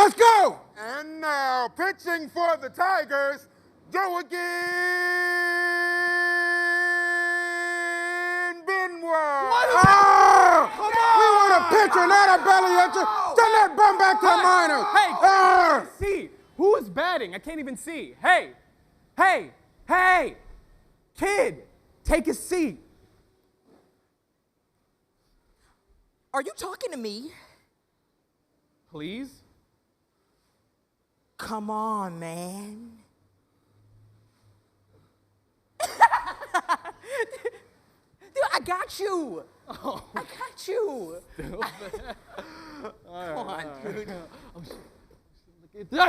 Let's go! And now, pitching for the Tigers, Joaquin Benoit. We want a pitcher, not a belly itcher. Send that bum back to the minors. Hey, I can't see. Who is batting? I can't even see. Hey, kid, take a seat. Are you talking to me? Please? Come on, man. Dude, I got you. Oh. I got you. Come on, dude. Yeah!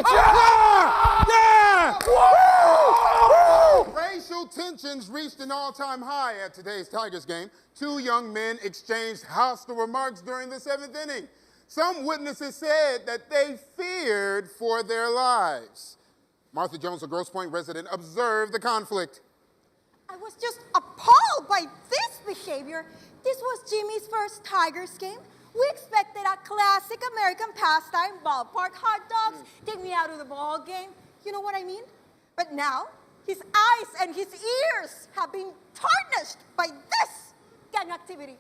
Racial tensions reached an all-time high at today's Tigers game. Two young men exchanged hostile remarks during the 7th inning. Some witnesses said that they feared for their lives. Martha Jones, a Grosse Pointe resident, observed the conflict. I was just appalled by this behavior. This was Jimmy's first Tigers game. We expected a classic American pastime, ballpark hot dogs, take me out of the ball game. You know what I mean? But now, his eyes and his ears have been tarnished by this gang activity.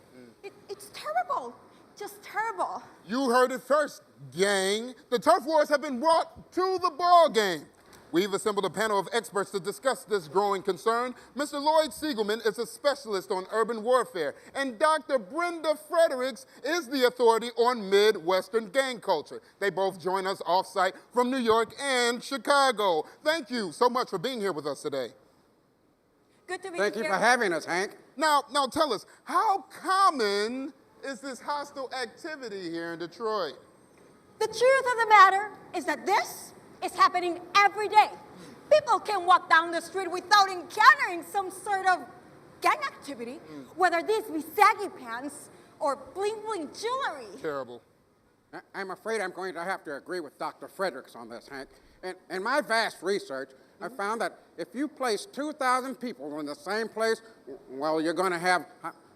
It's terrible, just terrible. You heard it first, gang. The turf wars have been brought to the ball game. We've assembled a panel of experts to discuss this growing concern. Mr. Lloyd Siegelman is a specialist on urban warfare, and Dr. Brenda Fredericks is the authority on Midwestern gang culture. They both join us off-site from New York and Chicago. Thank you so much for being here with us today. Good to be here. Thank you for having us, Hank. Now tell us, how common is this hostile activity here in Detroit? The truth of the matter is that this is happening every day. People can walk down the street without encountering some sort of gang activity, whether this be saggy pants or bling-bling jewelry. Terrible. I'm afraid I'm going to have to agree with Dr. Fredericks on this, Hank. In my vast research, I found that if you place 2,000 people in the same place, well, you're going to have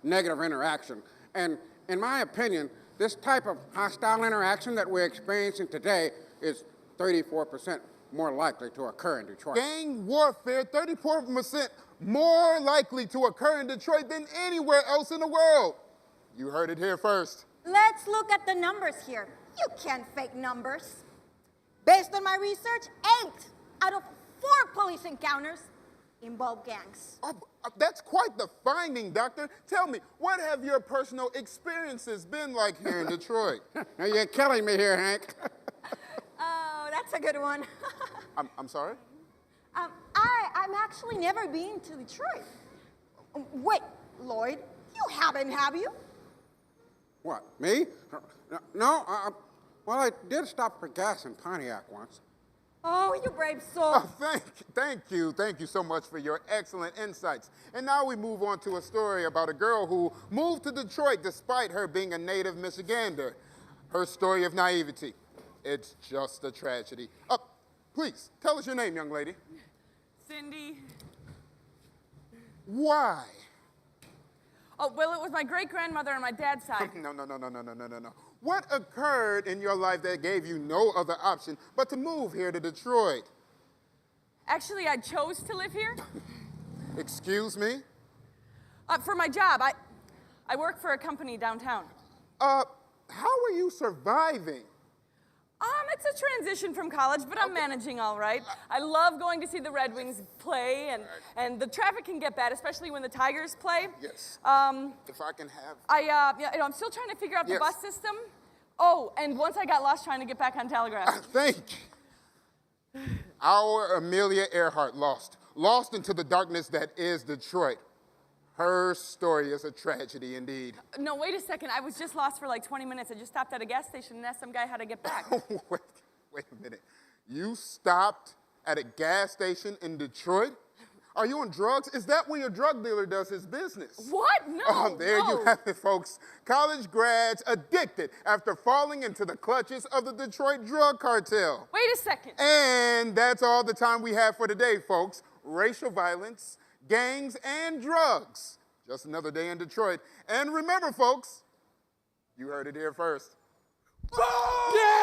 negative interaction. And in my opinion, this type of hostile interaction that we're experiencing today is 34% more likely to occur in Detroit. Gang warfare, 34% more likely to occur in Detroit than anywhere else in the world. You heard it here first. Let's look at the numbers here. You can't fake numbers. Based on my research, 8 out of 4 police encounters involve gangs. Oh, that's quite the finding, Doctor. Tell me, what have your personal experiences been like here in Detroit? You're killing me here, Hank. Oh, that's a good one. I'm sorry? I'm actually never been to Detroit. Wait, Lloyd, you haven't, have you? What, me? No, well, I did stop for gas in Pontiac once. Oh, you brave soul. Oh, thank you so much for your excellent insights. And now we move on to a story about a girl who moved to Detroit despite her being a native Michigander. Her story of naivety. It's just a tragedy. Please, tell us your name, young lady. Cindy. Why? Oh, well, it was my great-grandmother on my dad's side. No. What occurred in your life that gave you no other option but to move here to Detroit? Actually, I chose to live here. Excuse me? For my job. I work for a company downtown. How are you surviving? It's a transition from college, but I'm managing all right. I love going to see the Red Wings play, and the traffic can get bad, especially when the Tigers play. Yes. If I can have... I'm still trying to figure out the bus system. Oh, and once I got lost trying to get back on Telegraph. Thank you. Our Amelia Earhart lost into the darkness that is Detroit. Her story is a tragedy indeed. No, wait a second. I was just lost for like 20 minutes. I just stopped at a gas station and asked some guy how to get back. Wait a minute. You stopped at a gas station in Detroit? Are you on drugs? Is that where your drug dealer does his business? What? No. There you have it, folks. College grads addicted after falling into the clutches of the Detroit drug cartel. Wait a second. And that's all the time we have for today, folks. Racial violence, gangs, and drugs. Just another day in Detroit. And remember, folks, you heard it here first. Yeah!